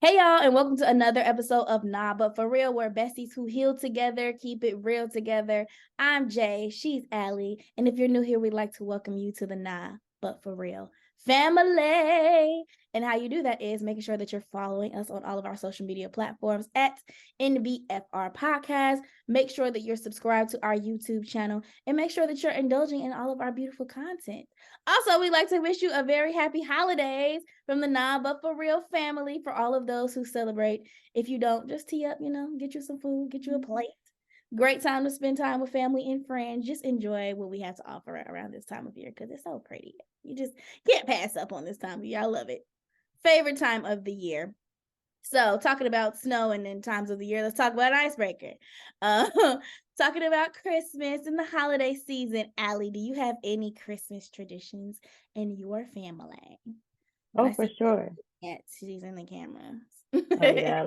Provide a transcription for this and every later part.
Hey y'all, and welcome to another episode of Nah But For Real, where besties who heal together keep it real together. I'm Jay, she's Allie, and if you're new here, we'd like to welcome you to the Nah But For Real family. And how you do that is making sure that you're following us on all of our social media platforms at nbfr podcast. Make sure that you're subscribed to our YouTube channel, and make sure that you're indulging in all of our beautiful content. Also, we'd like to wish you a very happy holidays from the Nah But For Real family for all of those who celebrate. If you don't, just tee up, get you some food, get you a plate. Great time to spend time with family and friends. Just enjoy what we have to offer around this time of year because it's so pretty. You just can't pass up on this time of year. I love it. Favorite time of the year. So, talking about snow and then times of the year, let's talk about an icebreaker. Talking about Christmas and the holiday season. Allie, do you have any Christmas traditions in your family? Oh, for sure. Yeah, she's in the camera. Oh, yeah.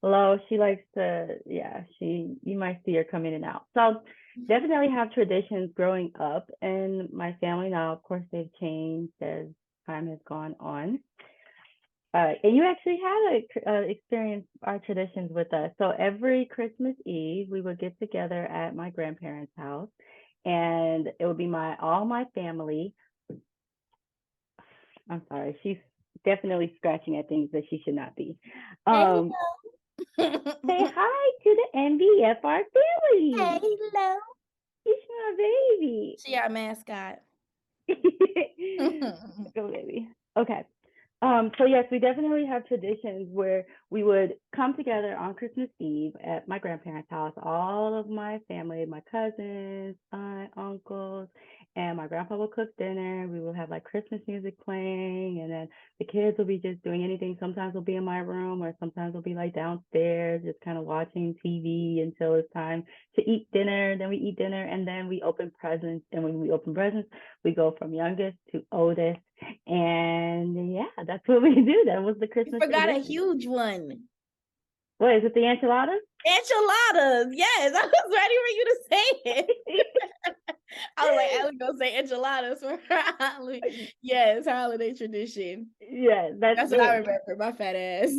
Lo, she likes to, you might see her come in and out. So definitely have traditions growing up in my family. Now, of course, they've changed as time has gone on. And you actually had experienced our traditions with us. So every Christmas Eve, we would get together at my grandparents' house, and it would be all my family. I'm sorry, she's definitely scratching at things that she should not be. Say hi to the NBFR family. Hello. It's my baby. She our mascot. Go, baby. Okay. So yes, we definitely have traditions where we would come together on Christmas Eve at my grandparents' house. All of my family, my cousins, aunt, uncles, and my grandpa will cook dinner. We will have like Christmas music playing, and then the kids will be just doing anything. Sometimes we'll be in my room, or sometimes we'll be like downstairs, just kind of watching TV until it's time to eat dinner. Then we eat dinner, and then we open presents. And when we open presents, we go from youngest to oldest. And yeah, that's what we do. That was the Christmas You forgot tradition. a huge one. What is it? The enchiladas? Enchiladas. Yes, I was ready for you to say it. I was like, Allie gonna say enchiladas for her Yes, holiday tradition. Yeah, That's what I remember. My fat ass.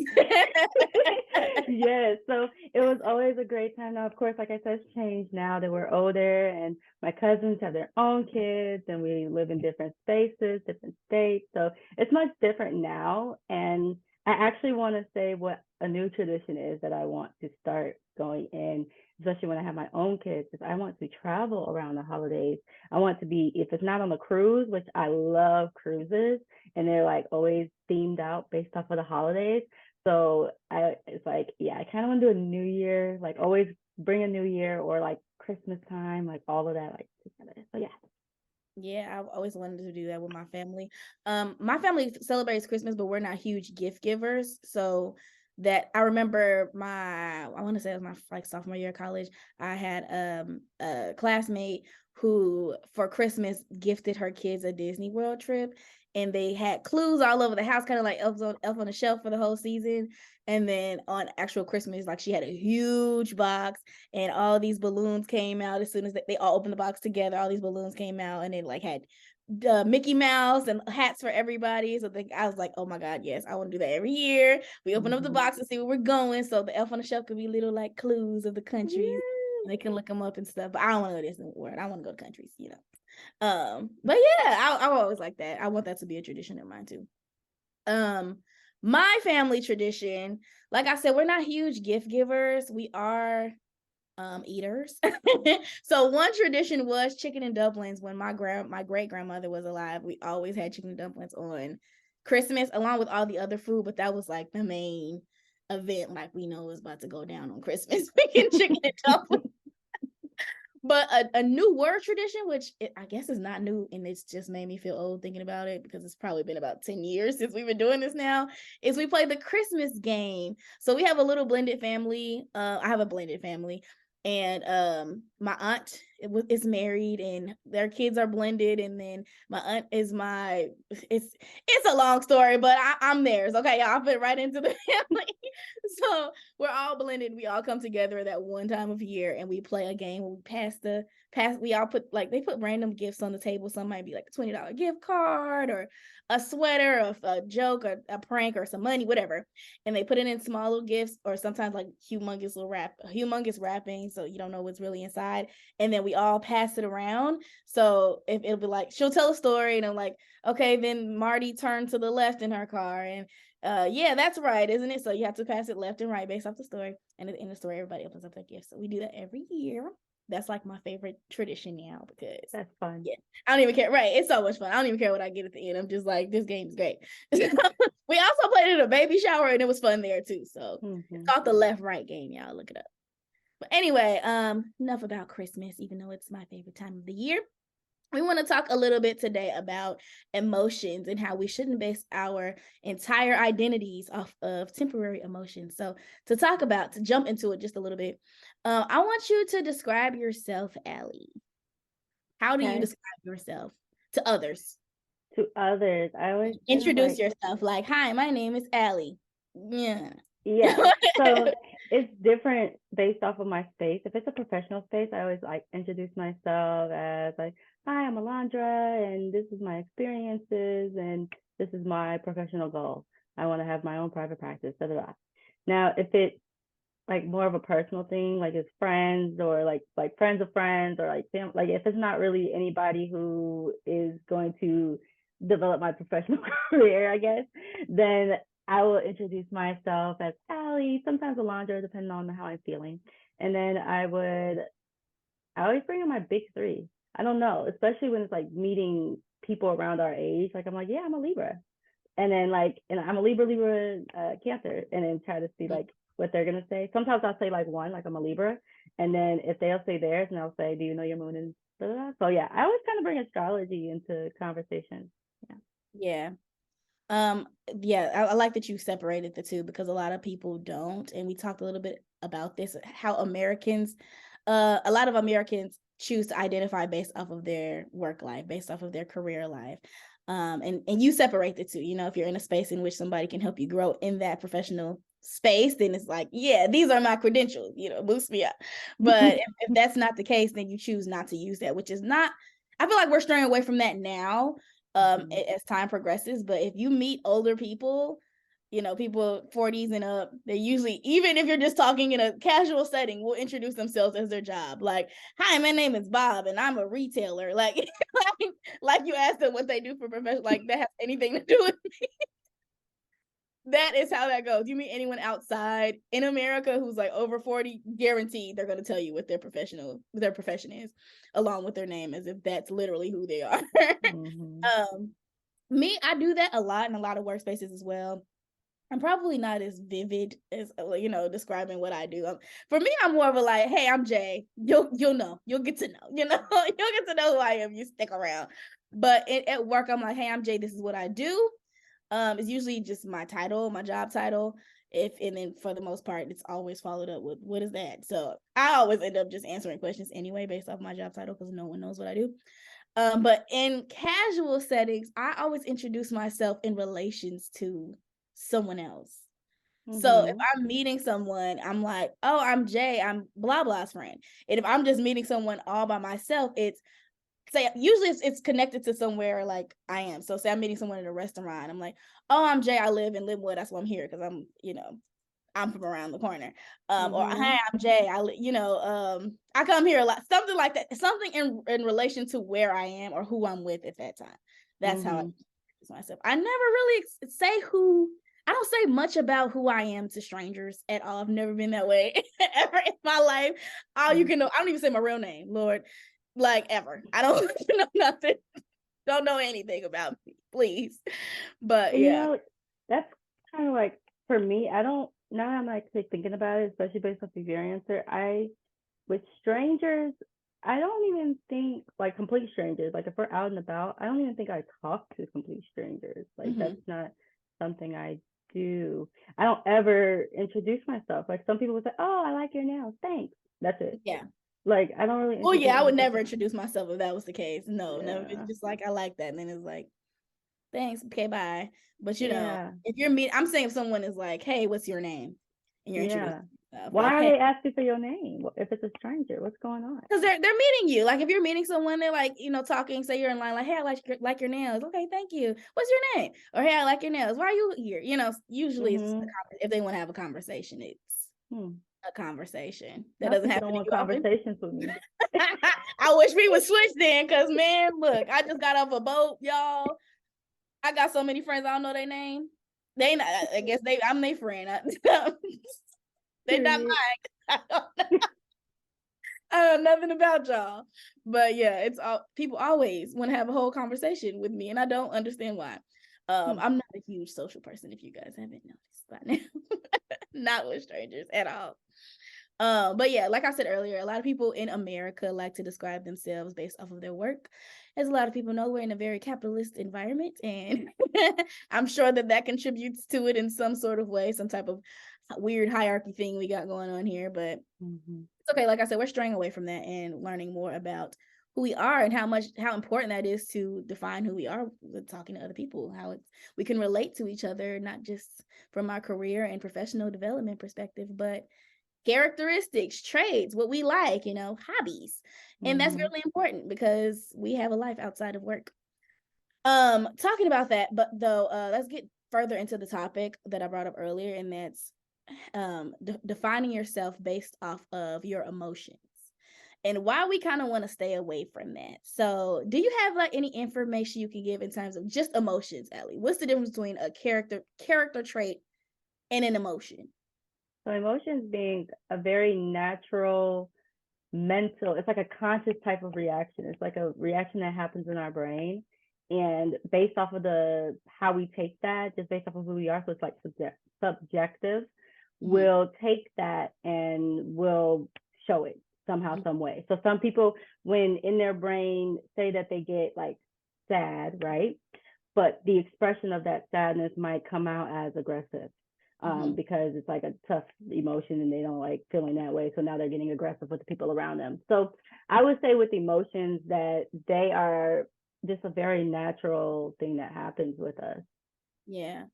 Yeah, so it was always a great time. Now, of course, like I said, it's changed now that we're older, and my cousins have their own kids, and we live in different spaces, different states. So it's much different now. And I actually want to say what a new tradition is that I want to start going in, especially when I have my own kids, is I want to travel around the holidays. I want to be, if it's not on a cruise, which I love cruises, and they're like always themed out based off of the holidays. So it's like, yeah, I kind of want to do a new year, like always bring a new year, or like Christmas time, like all of that, like together. So yeah. Yeah, I've always wanted to do that with my family. My family celebrates Christmas, but we're not huge gift givers. So that I remember I want to say it was my like sophomore year of college. I had a classmate who for Christmas gifted her kids a Disney World trip, and they had clues all over the house, kind of like Elf on the Shelf for the whole season. And then on actual Christmas, like she had a huge box, and all these balloons came out as soon as they all opened the box together. All these balloons came out, and it like had Mickey Mouse and hats for everybody. So I was like, oh my God, yes, I want to do that every year. We open up the box and see where we're going, so the Elf on the Shelf could be little like clues of the countries. And they can look them up and stuff. But I don't want to go to Disney World. I want to go to countries, But yeah, I always like that. I want that to be a tradition of mine too. My family tradition, like I said, we're not huge gift givers. We are eaters. So one tradition was chicken and dumplings. When my great grandmother was alive, we always had chicken and dumplings on Christmas along with all the other food, but that was like the main event, like we know is about to go down on Christmas. We get chicken and dumplings. But a new word tradition, which I guess is not new, and it's just made me feel old thinking about it because it's probably been about 10 years since we've been doing this now, is we play the Christmas game. So we have a little blended family. I have a blended family. And my aunt is married, and their kids are blended. And then my aunt is it's a long story, but I'm theirs. Okay, I'll fit right into the family. So we're all blended. We all come together that one time of year and we play a game where we all put like they put random gifts on the table. Some might be like a $20 gift card or a sweater or a joke or a prank or some money, whatever. And they put it in small little gifts or sometimes like humongous wrapping. So you don't know what's really inside. And then we all pass it around. So if it'll be like, she'll tell a story and I'm like, okay, then Marty turned to the left in her car and yeah, that's right, isn't it? So you have to pass it left and right based off the story. And at the end of the story, everybody opens up their gifts. So we do that every year. That's like my favorite tradition now because That's fun. yeah, I don't even care. Right. It's so much fun. I don't even care what I get at the end. I'm just like, this game's great. We also played it at a baby shower and it was fun there too. So it's called the left right game. Y'all look it up. But anyway, enough about Christmas, even though it's my favorite time of the year. We want to talk a little bit today about emotions and how we shouldn't base our entire identities off of temporary emotions. So to jump into it just a little bit, I want you to describe yourself, Allie. How do you describe yourself to others? To others, I always introduce yourself like, hi, my name is Allie. Yeah. So it's different based off of my space. If it's a professional space, I always like introduce myself as like, hi, I'm Alondra, and this is my experiences, and this is my professional goal. I want to have my own private practice. Da, da, da. Now, if it's like more of a personal thing, like it's friends or like friends of friends or like family, like if it's not really anybody who is going to develop my professional career, I guess, then I will introduce myself as Allie, sometimes Alondra, depending on how I'm feeling. And then I always bring in my big three. I don't know, especially when it's like meeting people around our age. Like I'm like, yeah, I'm a Libra. And then and I'm a Libra, Cancer, and then try to see like what they're gonna say. Sometimes I'll say like one, like I'm a Libra, and then if they'll say theirs, and I'll say, do you know your moon is blah, blah, blah. So yeah, I always kind of bring astrology into conversation. Yeah. I like that you separated the two because a lot of people don't. And we talked a little bit about this, how a lot of Americans choose to identify based off of their work life, based off of their career life. And you separate the two. If you're in a space in which somebody can help you grow in that professional space, then it's like, yeah, these are my credentials, boost me up. But if that's not the case, then you choose not to use that, which is not, I feel like we're straying away from that now as time progresses. But if you meet older people, people 40s and up, they usually, even if you're just talking in a casual setting, will introduce themselves as their job. Like, hi, my name is Bob and I'm a retailer. Like you asked them what they do for profession, like that has anything to do with me. That is how that goes. You meet anyone outside in America who's like over 40, guaranteed they're going to tell you what their profession is, along with their name, as if that's literally who they are. Me, I do that a lot in a lot of workspaces as well. I'm probably not as vivid as describing what I do. For me, I'm more of a like, hey, I'm Jay. You'll know. You'll get to know. You'll get to know who I am. You stick around. But at work, I'm like, hey, I'm Jay. This is what I do. It's usually just my title, my job title. And then for the most part, it's always followed up with what is that? So I always end up just answering questions anyway based off my job title because no one knows what I do. But in casual settings, I always introduce myself in relations to someone else. So if I'm meeting someone, I'm like, oh, I'm Jay, I'm blah blah's friend. And if I'm just meeting someone all by myself, usually it's connected to somewhere like I am. So say I'm meeting someone at a restaurant, I'm like, oh, I'm Jay, I live in Linwood, that's why I'm here, because I'm from around the corner. Or hi, I'm Jay, I come here a lot, something like that, something in relation to where I am or who I'm with at that time. That's how I introduce myself. I never really say I don't say much about who I am to strangers at all. I've never been that way ever in my life. All you can know, I don't even say my real name, Lord, like ever. I don't know nothing. Don't know anything about me, please. But yeah, that's kind of like for me. I don't now. I'm like thinking about it, especially based off of your answer. With strangers, I don't even think like complete strangers. Like if we're out and about, I don't even think I talk to complete strangers. Like that's not something I do. I don't ever introduce myself. Like some people would say, "Oh, I like your nails. Thanks." That's it. Yeah. Like I don't really. Well, yeah, I would never introduce myself if that was the case. No, Yeah. never. It's just like I like that, and then it's like, thanks, okay, bye. But if you're I'm saying if someone is like, hey, what's your name? and you're Yeah. introducing yourself. Why Like, are hey, they asking for your name if it's a stranger? What's going on? because they're meeting you. Like if you're meeting someone, they're like, talking, say you're in line, like, hey, I like your nails. Okay, thank you. What's your name? Or hey, I like your nails. Why are you here? Usually it's if they want to have a conversation, it's a conversation. That Now doesn't people happen don't to want you often. conversations with me. I wish we would switch then, because man, look, I just got off a boat, y'all. I got so many friends, I don't know their name. They not, I guess I'm their friend. They not Period. mine. I know nothing about y'all. But yeah, it's all people always want to have a whole conversation with me, and I don't understand why. I'm not a huge social person, if you guys haven't noticed by now. Not with strangers at all. But yeah, like I said earlier, a lot of people in America like to describe themselves based off of their work. As a lot of people know, we're in a very capitalist environment, and I'm sure that contributes to it in some sort of way, some type of weird hierarchy thing we got going on here. But it's okay. Like I said, we're straying away from that and learning more about who we are and how important that is to define who we are with talking to other people, how we can relate to each other, not just from our career and professional development perspective, but characteristics, traits, what we like, hobbies. And that's really important because we have a life outside of work. Talking about that, but though, let's get further into the topic that I brought up earlier, and that's defining yourself based off of your emotions and why we kind of want to stay away from that. So, do you have like any information you can give in terms of just emotions, Ellie? What's the difference between a character trait and an emotion? So emotions being a very natural mental, it's like a conscious type of reaction. It's like a reaction that happens in our brain. And based off of how we take that, just based off of who we are, so it's like subjective, we'll take that and we'll show it somehow, some way. So some people, when in their brain, say that they get like sad, right? But the expression of that sadness might come out as aggressive. Because it's like a tough emotion and they don't like feeling that way. So now they're getting aggressive with the people around them. So I would say with emotions that they are just a very natural thing that happens with us. Yeah.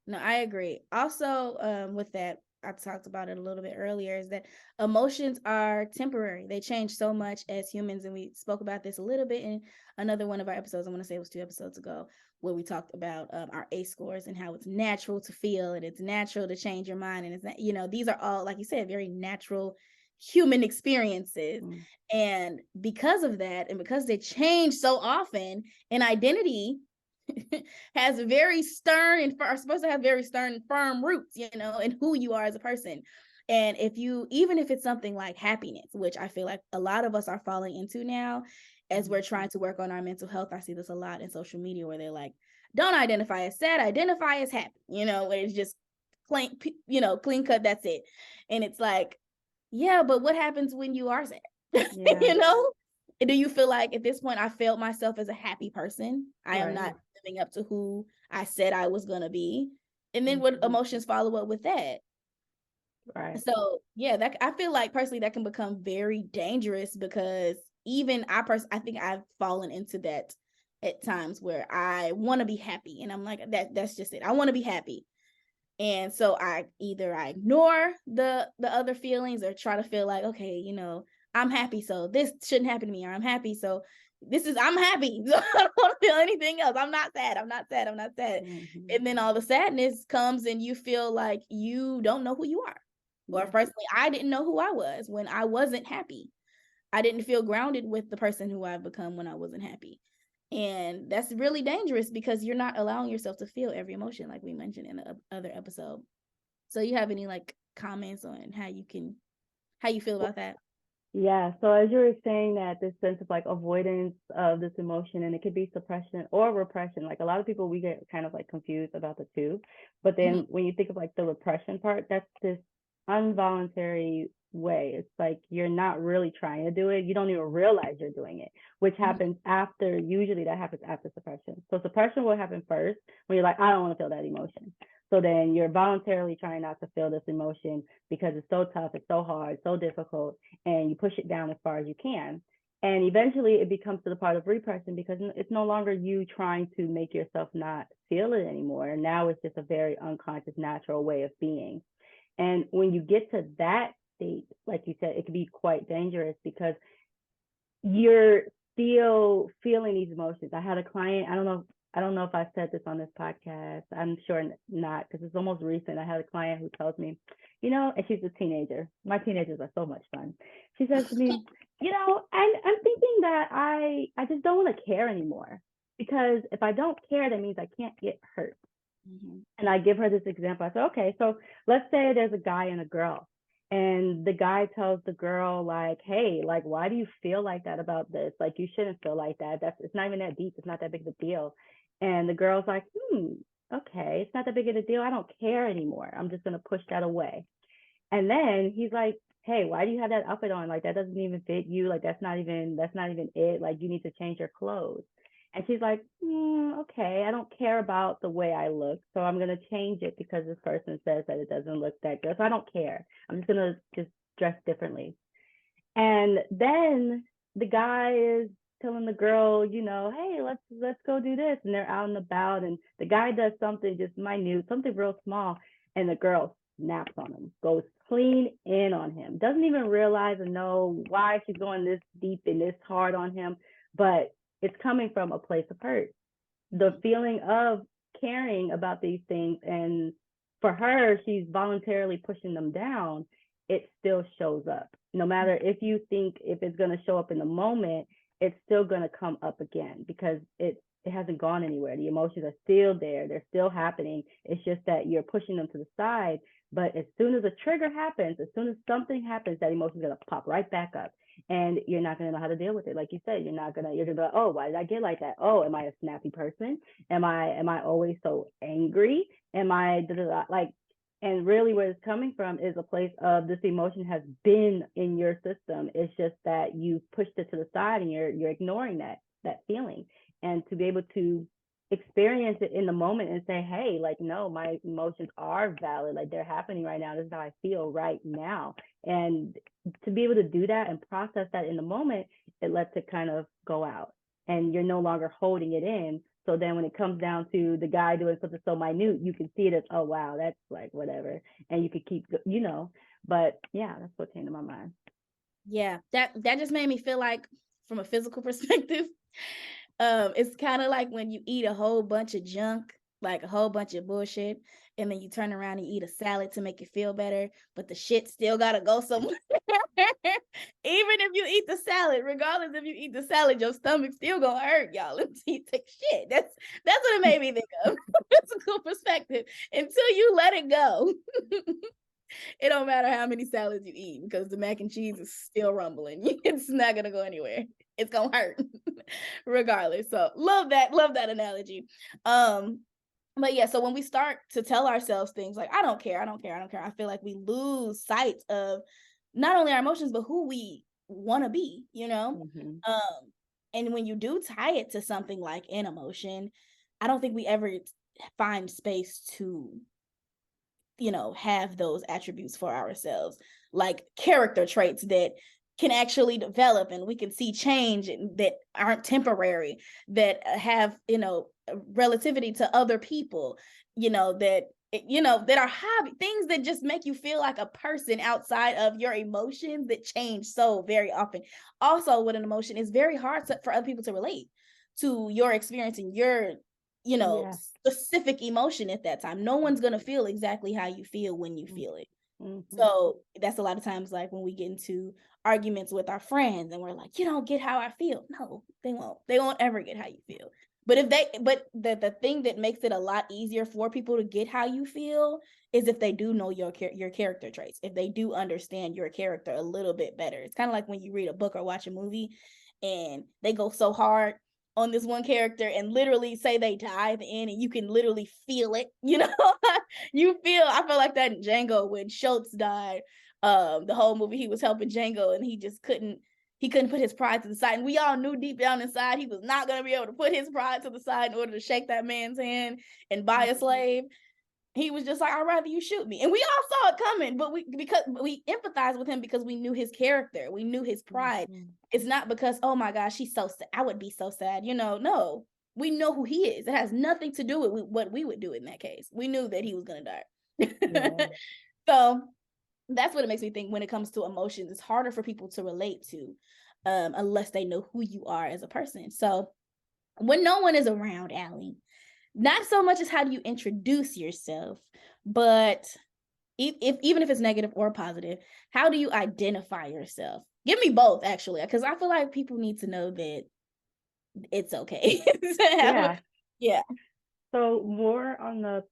No, I agree. Also, with that, I talked about it a little bit earlier, is that emotions are temporary. They change so much as humans, and we spoke about this a little bit in another one of our episodes. I want to say it was 2 episodes ago, where we talked about our ACE scores and how it's natural to feel and it's natural to change your mind, and it's not, these are all, like you said, very natural human experiences. And because of that, and because they change so often, an identity has very stern and are supposed to have very stern, firm roots, in who you are as a person. And even if it's something like happiness, which I feel like a lot of us are falling into now as we're trying to work on our mental health. I see this a lot in social media where they're like, don't identify as sad, identify as happy, where it's just clean cut, that's it. And it's like, yeah, but what happens when you are sad? Yeah. Do you feel like at this point I failed myself as a happy person? I am not living up to who I said I was going to be. And then what emotions follow up with that? Right. So yeah, that I feel like personally that can become very dangerous, because even I think I've fallen into that at times where I want to be happy and I'm like, that's just it. I want to be happy. And so I ignore the other feelings or try to feel like, okay, I'm happy, so this shouldn't happen to me, or I'm happy, so I'm happy. So I don't want to feel anything else. I'm not sad. I'm not sad. I'm not sad. And then all the sadness comes and you feel like you don't know who you are. Or personally, I didn't know who I was when I wasn't happy. I didn't feel grounded with the person who I've become when I wasn't happy. And that's really dangerous because you're not allowing yourself to feel every emotion, like we mentioned in the other episode. So you have any like comments on how you feel about that? Yeah. So as you were saying that this sense of like avoidance of this emotion, and it could be suppression or repression. Like a lot of people, we get kind of like confused about the two. But then when you think of like the repression part, that's this involuntary way. It's like you're not really trying to do it. You don't even realize you're doing it, which happens usually that happens after suppression. So suppression will happen first when you're like, I don't want to feel that emotion. So then you're voluntarily trying not to feel this emotion because it's so tough, it's so hard, so difficult, and you push it down as far as you can. And eventually it becomes to the part of repression because it's no longer you trying to make yourself not feel it anymore. And now it's just a very unconscious, natural way of being. And when you get to that state, like you said, it can be quite dangerous because you're still feeling these emotions. I had a client, I don't know if I said this on this podcast. I'm sure not, because it's almost recent. I had a client who tells me, and she's a teenager. My teenagers are so much fun. She says to me, I'm thinking that I just don't want to care anymore, because if I don't care, that means I can't get hurt. Mm-hmm. And I give her this example. I said, okay, so let's say there's a guy and a girl, and the guy tells the girl, like, hey, like, why do you feel like that about this? Like, you shouldn't feel like that. It's not even that deep. It's not that big of a deal. And the girl's like, okay, it's not that big of a deal. I don't care anymore. I'm just gonna push that away. And then he's like, hey, why do you have that outfit on? Like, that doesn't even fit you. Like, that's not even it. Like, you need to change your clothes. And she's like, okay, I don't care about the way I look, so I'm gonna change it because this person says that it doesn't look that good. So I don't care. I'm just gonna just dress differently. And then the guy is telling the girl, hey, let's go do this. And they're out and about, and the guy does something just minute, something real small, and the girl snaps on him, goes clean in on him, doesn't even realize or know why she's going this deep and this hard on him, but it's coming from a place of hurt. The feeling of caring about these things, and for her, she's voluntarily pushing them down, it still shows up. No matter if you think if it's going to show up in the moment, it's still going to come up again, because it hasn't gone anywhere. The emotions are still there. They're still happening. It's just that you're pushing them to the side. But as soon as a trigger happens, as soon as something happens, that emotion is going to pop right back up. And you're not going to know how to deal with it. Like you said, you're going to be like, oh, why did I get like that? Oh, am I a snappy person? Am I always so angry? Am I like, and really where it's coming from is a place of this emotion has been in your system. It's just that you pushed it to the side and you're ignoring that feeling. And to be able to experience it in the moment and say, hey, like, no, my emotions are valid. Like, they're happening right now. This is how I feel right now. And to be able to do that and process that in the moment, it lets it kind of go out, and you're no longer holding it in. So then when it comes down to the guy doing something so minute, you can see it as, oh, wow, that's like whatever. And you could keep, but yeah, that's what came to my mind. Yeah, that just made me feel like, from a physical perspective, it's kind of like when you eat a whole bunch of junk, like a whole bunch of bullshit, and then you turn around and eat a salad to make it feel better, but the shit still gotta go somewhere. Even if you eat the salad, regardless if you eat the salad, your stomach still gonna hurt, y'all. Let's take shit. That's what it made me think of. Physical perspective. Until you let it go, it don't matter how many salads you eat, because the mac and cheese is still rumbling. It's not gonna go anywhere. It's gonna hurt regardless. So love that analogy. But yeah, so when we start to tell ourselves things like, I don't care, I feel like we lose sight of not only our emotions, but who we want to be, Mm-hmm. And when you do tie it to something like an emotion, I don't think we ever find space to have those attributes for ourselves, like character traits that can actually develop and we can see change, that aren't temporary, that have relativity to other people, that that are hobby things that just make you feel like a person outside of your emotions, that change so very often. Also, with an emotion, it's very hard for other people to relate to your experience and your Yeah. specific emotion at that time. No one's gonna feel exactly how you feel when you feel it. Mm-hmm. So that's a lot of times, like when we get into arguments with our friends and we're like, you don't get how I feel. No, they won't. They won't ever get how you feel. But the thing that makes it a lot easier for people to get how you feel is if they do know your character traits, if they do understand your character a little bit better. It's kind of like when you read a book or watch a movie and they go so hard on this one character and literally say they die at the end, and you can literally feel it, I feel like that in Django when Schultz died. The whole movie he was helping Django and he just couldn't put his pride to the side, and we all knew deep down inside he was not going to be able to put his pride to the side in order to shake that man's hand and buy a slave. He was just like, I'd rather you shoot me. And we all saw it coming, but because we empathized with him because we knew his character. We knew his pride. Mm-hmm. It's not because, oh my gosh, she's so sad. I would be so sad. No. We know who he is. It has nothing to do with what we would do in that case. We knew that he was going to die. Yeah. So that's what it makes me think when it comes to emotions. It's harder for people to relate to unless they know who you are as a person. So when no one is around, Allie, not so much as how do you introduce yourself, but even if it's negative or positive, how do you identify yourself? Give me both, actually, because I feel like people need to know that it's okay. Yeah. Yeah. So more on the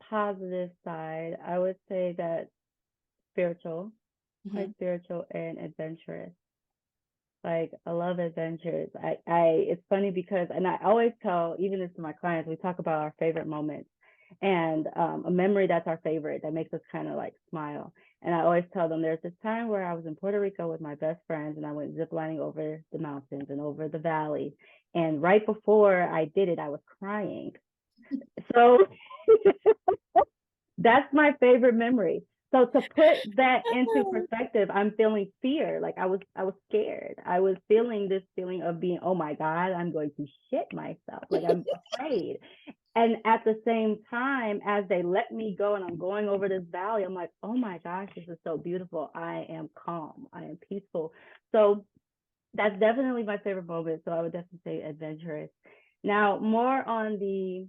positive side, I would say that spiritual, quite Mm-hmm. spiritual and adventurous. Like I love adventures. It's funny because, and I always tell even this to my clients, we talk about our favorite moments and a memory that's our favorite that makes us kind of like smile. And I always tell them there's this time where I was in Puerto Rico with my best friends and I went ziplining over the mountains and over the valley. And right before I did it, I was crying. So that's my favorite memory. So to put that into perspective, I'm feeling fear. Like I was scared. I was feeling this feeling of being, oh my God, I'm going to shit myself. Like I'm afraid. And at the same time, as they let me go and I'm going over this valley, I'm like, oh my gosh, this is so beautiful. I am calm. I am peaceful. So that's definitely my favorite moment. So I would definitely say adventurous. Now, more on the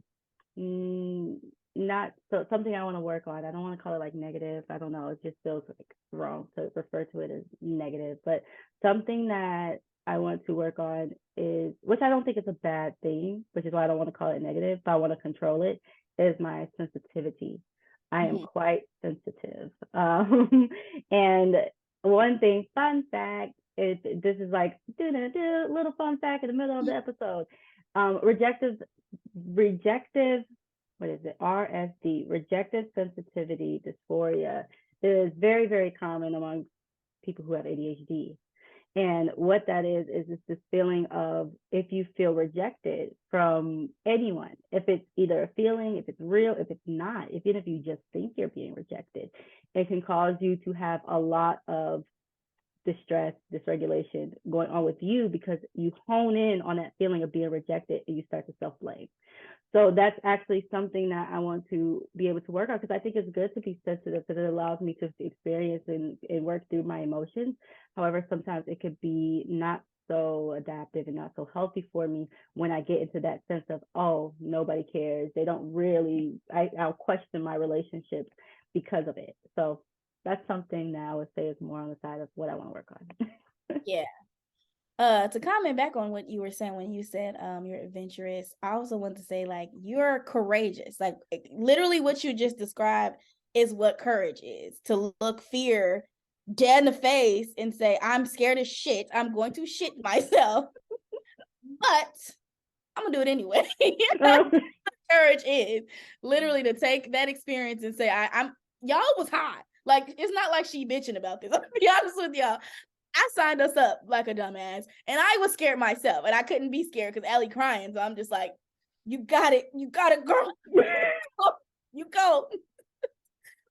mm, not so something I want to work on. I don't want to call it like negative. I don't know. It just feels like wrong to refer to it as negative. But something that I want to work on is, which I don't think is a bad thing, which is why I don't want to call it negative, but I want to control it, is my sensitivity. I am Mm-hmm. quite sensitive. And one thing, fun fact, is this is like little fun fact in the middle of the episode. Rejective what is it? RSD, rejective sensitivity dysphoria, is very, very common among people who have ADHD. And what that is it's this feeling of if you feel rejected from anyone, if it's either a feeling, if it's real, if it's not, even if you just think you're being rejected, it can cause you to have a lot of distress, dysregulation going on with you because you hone in on that feeling of being rejected and you start to self blame. So that's actually something that I want to be able to work on because I think it's good to be sensitive because it allows me to experience and work through my emotions. However, sometimes it could be not so adaptive and not so healthy for me when I get into that sense of, oh, nobody cares. They don't really, I'll question my relationships because of it. So that's something that I would say is more on the side of what I want to work on. Yeah. To comment back on what you were saying when you said you're adventurous, I also want to say like you're courageous. Like literally what you just described is what courage is. To look fear dead in the face and say, I'm scared as shit. I'm going to shit myself, but I'm gonna do it anyway. That's what courage is. Literally to take that experience and say, I'm y'all was hot. Like it's not like she bitching about this. I'll be honest with y'all. I signed us up like a dumbass, and I was scared myself, and I couldn't be scared because Ellie crying. So I'm just like, you got it, girl, you go.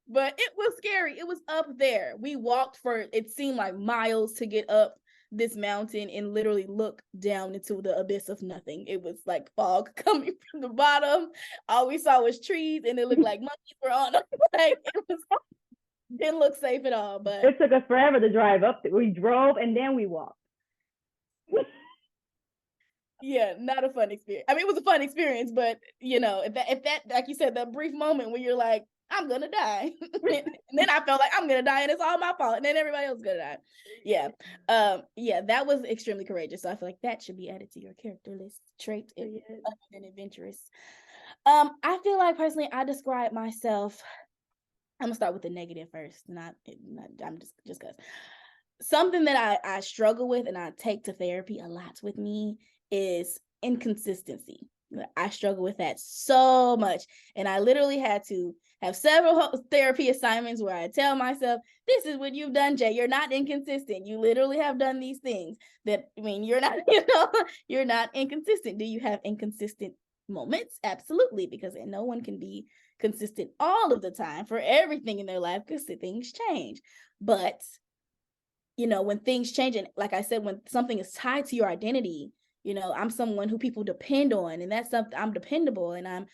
But it was scary. It was up there. We walked for it seemed like miles to get up this mountain and literally look down into the abyss of nothing. It was like fog coming from the bottom. All we saw was trees, and it looked like monkeys were on them. Like it was didn't look safe at all. But It took us forever to drive up. We drove and then we walked. yeah, not a fun experience. I mean, it was a fun experience, but you know, if that like you said, that brief moment where you're like, I'm gonna die, and then I felt like I'm gonna die, and it's all my fault, and then everybody else is gonna die. Yeah, yeah, that was extremely courageous. So I feel like that should be added to your character list trait other than adventurous. I feel like personally, I describe myself. I'm gonna start with the negative first, not I'm just because something that I struggle with and I take to therapy a lot with me is inconsistency. I struggle with that so much. And I literally had to have several therapy assignments where I tell myself, this is what you've done, Jay. You're not inconsistent. You literally have done these things that, I mean, you're not, you're not inconsistent. Do you have inconsistent moments? Absolutely, because no one can be consistent all of the time for everything in their life because things change. But when things change, and like I said, when something is tied to your identity, I'm someone who people depend on, and that's something. I'm dependable, and I'm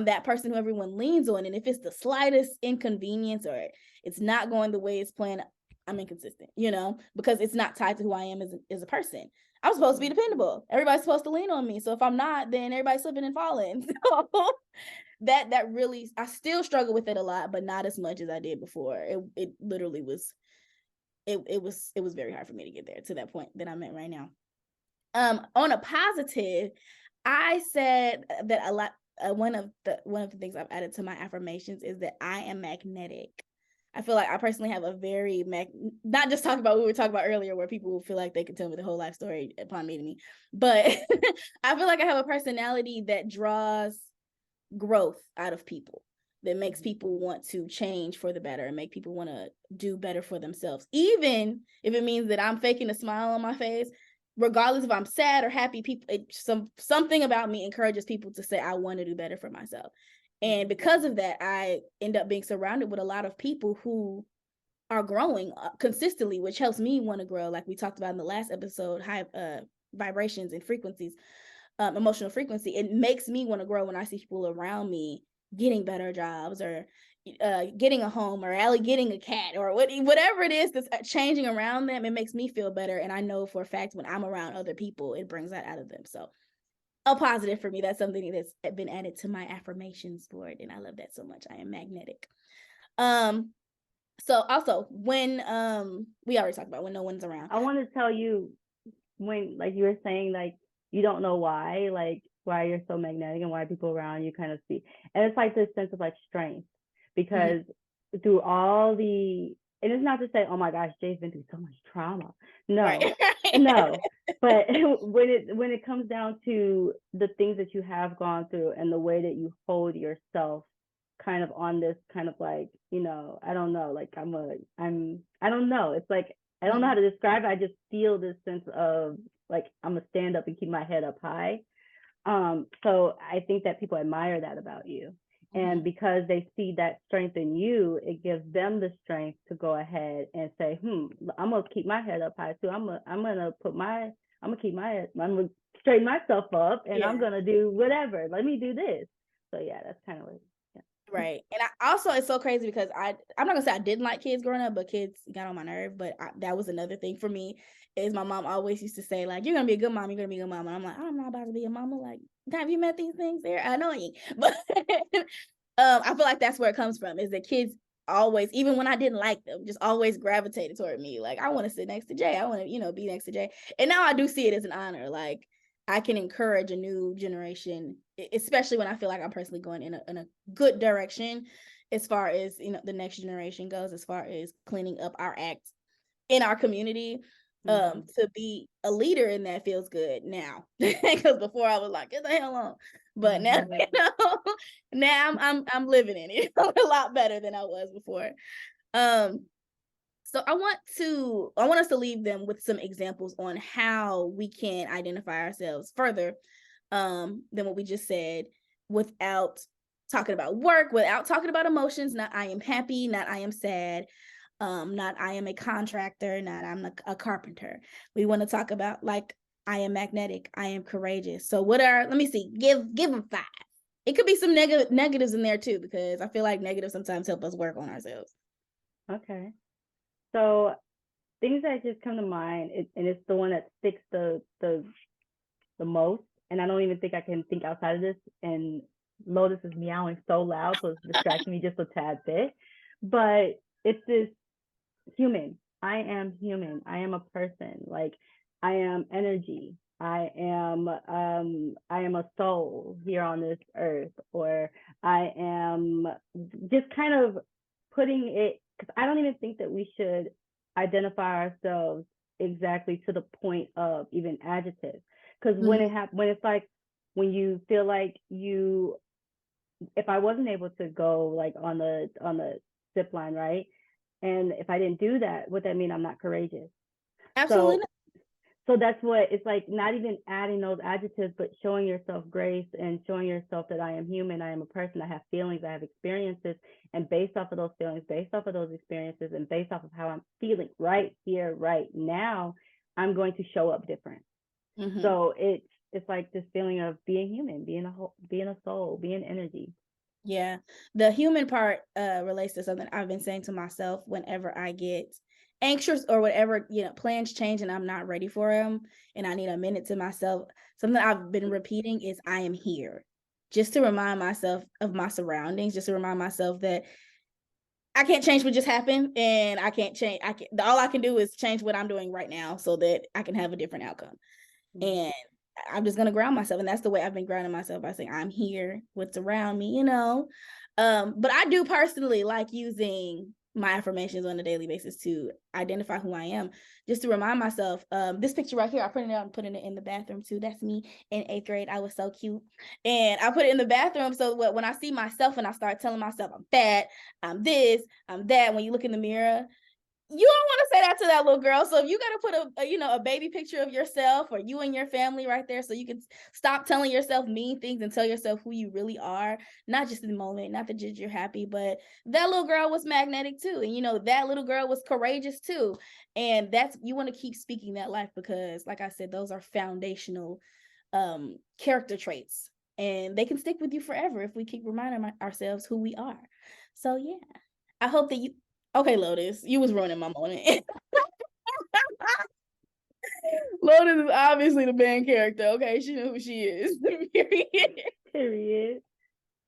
that person who everyone leans on. And if it's the slightest inconvenience or it's not going the way it's planned, I'm inconsistent, because it's not tied to who I am as a person. I'm supposed to be dependable. Everybody's supposed to lean on me. So if I'm not, then everybody's slipping and falling. So that really, I still struggle with it a lot, but not as much as I did before. It literally was, it was very hard for me to get there to that point that I'm at right now. On a positive, I said that a lot. One of the things I've added to my affirmations is that I am magnetic. I feel like I personally have a very not just talking about what we were talking about earlier, where people will feel like they can tell me the whole life story upon meeting me, but I feel like I have a personality that draws growth out of people, that makes people want to change for the better and make people want to do better for themselves, even if it means that I'm faking a smile on my face. Regardless if I'm sad or happy, something about me encourages people to say I want to do better for myself. And because of that, I end up being surrounded with a lot of people who are growing consistently, which helps me want to grow. Like we talked about in the last episode, high vibrations and frequencies, emotional frequency. It makes me want to grow when I see people around me getting better jobs, or getting a home, or Allie getting a cat, or whatever it is that's changing around them. It makes me feel better. And I know for a fact when I'm around other people, it brings that out of them. So a positive for me. That's something that's been added to my affirmations board, and I love that so much. I am magnetic. So also when we already talked about when no one's around. I want to tell you, when like you were saying, like you don't know why, like why you're so magnetic and why people around you kind of see, and it's like this sense of like strength, because through all the, and it's not to say, oh my gosh, Jay's been through so much trauma. No, Right. no. But when it comes down to the things that you have gone through and the way that you hold yourself kind of on this kind of like, I don't know, like I don't know. It's like, I don't know how to describe it. I just feel this sense of like, I'm gonna stand up and keep my head up high. So I think that people admire that about you. And because they see that strength in you, it gives them the strength to go ahead and say, I'm gonna keep my head up high too. I'm gonna straighten myself up, and I'm gonna do whatever. Let me do this. So yeah, that's kind of like, right. And I also, it's so crazy because I'm not gonna say I didn't like kids growing up, but kids got on my nerve. But that was another thing for me, is my mom always used to say, like, you're gonna be a good mom, you're gonna be a good mom. And I'm like, I'm not about to be a mama. Like, have you met these things? They're annoying. But I feel like that's where it comes from, is that kids always, even when I didn't like them, just always gravitated toward me. Like, I want to sit next to Jay. I want to, be next to Jay. And now I do see it as an honor. Like, I can encourage a new generation, especially when I feel like I'm personally going in a good direction, as far as the next generation goes, as far as cleaning up our act in our community. To be a leader in that feels good now, because before I was like, get the hell on. But now, now I'm living in it a lot better than I was before. So I want us to leave them with some examples on how we can identify ourselves further than what we just said, without talking about work, without talking about emotions. Not I am happy, not I am sad, not I am a contractor, not I'm a carpenter. We want to talk about, like, I am magnetic, I am courageous. So let me see, give them 5. It could be some negatives in there too, because I feel like negatives sometimes help us work on ourselves. Okay. So things that just come to mind, and it's the one that sticks the most, and I don't even think I can think outside of this. And Lotus is meowing so loud, so it's distracting me just a tad bit. But it's this human. I am human. I am a person. Like, I am energy. I am a soul here on this earth, or I am just kind of putting it, because I don't even think that we should identify ourselves exactly to the point of even adjectives. Because when it's like, when you feel like if I wasn't able to go like on the zip line, right? And if I didn't do that, would that mean I'm not courageous? Absolutely. So that's what it's like, not even adding those adjectives, but showing yourself grace and showing yourself that I am human, I am a person, I have feelings, I have experiences. And based off of those feelings, based off of those experiences, and based off of how I'm feeling right here, right now, I'm going to show up different. Mm-hmm. So it's like this feeling of being human, being a soul, being energy. Yeah. The human part relates to something I've been saying to myself whenever I get anxious or whatever, plans change and I'm not ready for them and I need a minute to myself. Something I've been repeating is I am here. Just to remind myself of my surroundings, just to remind myself that I can't change what just happened and I can't change all I can do is change what I'm doing right now so that I can have a different outcome. And I'm just gonna ground myself, and that's the way I've been grounding myself by saying I'm here, what's around me, But I do personally like using my affirmations on a daily basis to identify who I am, just to remind myself. This picture right here, I printed it out and put it in the bathroom too. That's me in 8th grade. I was so cute, and I put it in the bathroom so when I see myself and I start telling myself I'm fat, I'm this, I'm that. When you look in the mirror, you don't want to say that to that little girl. So if you got to put a baby picture of yourself or you and your family right there, so you can stop telling yourself mean things and tell yourself who you really are, not just in the moment, not that just you're happy, but that little girl was magnetic too. And that little girl was courageous too. And you want to keep speaking that life because, like I said, those are foundational character traits and they can stick with you forever if we keep reminding ourselves who we are. So yeah, I hope that you okay, Lotus, you was ruining my moment. Lotus is obviously the main character. Okay, she knew who she is. Period.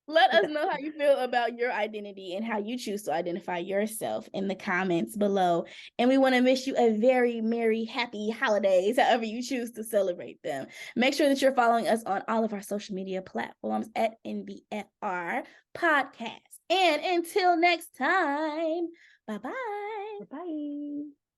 Let us know how you feel about your identity and how you choose to identify yourself in the comments below. And we want to wish you a very merry, happy holidays, however you choose to celebrate them. Make sure that you're following us on all of our social media platforms at NBFR Podcast. And until next time, bye-bye. Bye.